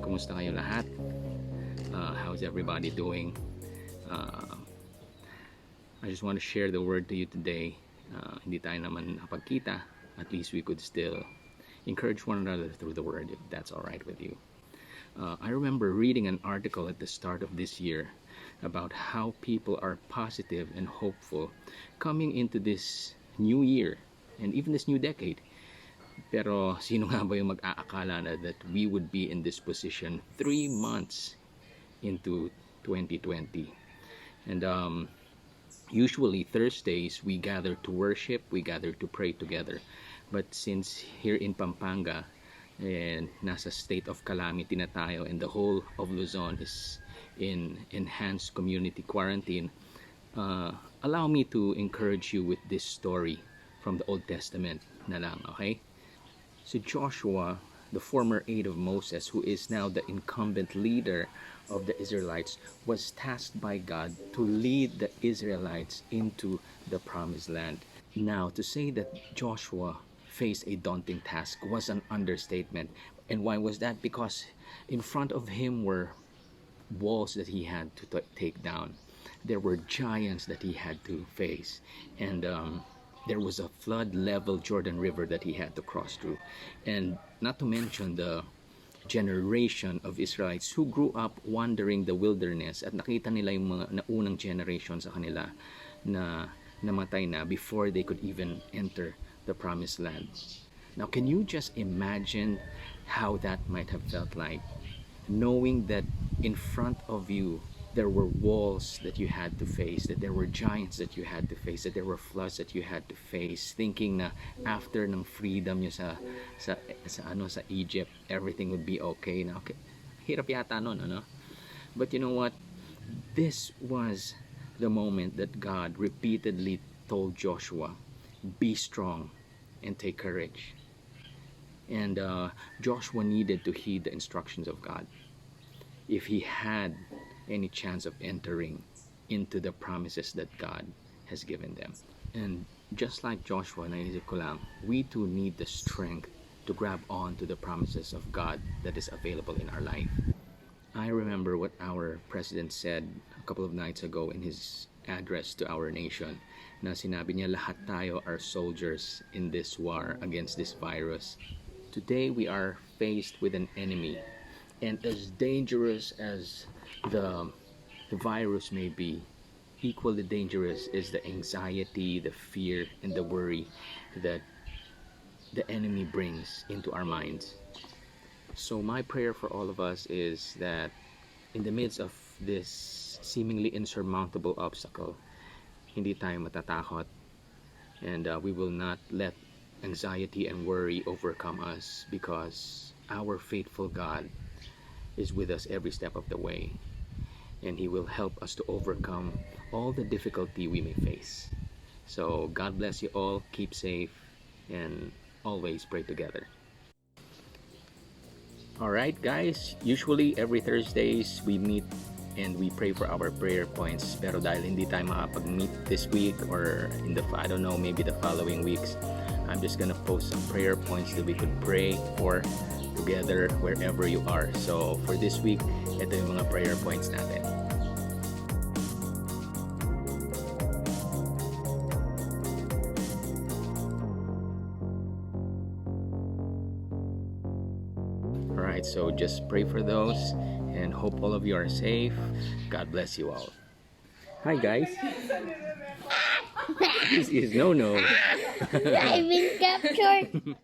Kumusta kayo lahat? How's everybody doing? I just want to share the word to you today. Hindi tayo naman nakapagkita. At least we could still encourage one another through the word, if that's alright with you. I remember reading an article at the start of this year about how people are positive and hopeful coming into this new year and even this new decade. Pero sino nga ba yung mag-aakala na that we would be in this position 3 months into 2020? And usually Thursdays we gather to worship, we gather to pray together. But since here in Pampanga, and nasa state of calamity na tayo and the whole of Luzon is in enhanced community quarantine, allow me to encourage you with this story from the Old Testament na lang, okay? So Joshua, the former aide of Moses, who is now the incumbent leader of the Israelites, was tasked by God to lead the Israelites into the promised land. Now, to say that Joshua faced a daunting task was an understatement. And why was that? Because in front of him were walls that he had to take down. There were giants that he had to face. And there was a flood level Jordan River that he had to cross through. And not to mention the generation of Israelites who grew up wandering the wilderness at nakita nila yung mga naunang generation sa kanila na namatay na before they could even enter the promised land. Now, can you just imagine how that might have felt like, knowing that in front of you there were walls that you had to face, that there were giants that you had to face, that there were floods that you had to face, thinking na after ng freedom nyo sa Egypt, everything would be okay. Now, okay, hirap yata nun, ano? But you know what? This was the moment that God repeatedly told Joshua, be strong and take courage. And Joshua needed to heed the instructions of God if he had any chance of entering into the promises that God has given them. And just like Joshua, naisip ko lang, we too need the strength to grab on to the promises of God that is available in our life. I remember what our president said a couple of nights ago in his address to our nation, na sinabi niya, lahat tayo are soldiers in this war against this virus. Today we are faced with an enemy, and as dangerous as the virus may be, equally dangerous is the anxiety, the fear, and the worry that the enemy brings into our minds. So my prayer for all of us is that in the midst of this seemingly insurmountable obstacle, hindi tayo matatakot, and we will not let anxiety and worry overcome us, because our faithful God is with us every step of the way, and He will help us to overcome all the difficulty we may face. So God bless you all, keep safe, and always pray together. Alright guys, usually every Thursdays we meet and we pray for our prayer points, pero dahil hindi tayo makapag-meet this week or in the, I don't know, maybe the following weeks, I'm just gonna post some prayer points that we could pray for together wherever you are. So for this week, ito yung mga prayer points natin. Alright, so just pray for those and hope all of you are safe. God bless you all. Hi guys. This is No. I've been captured.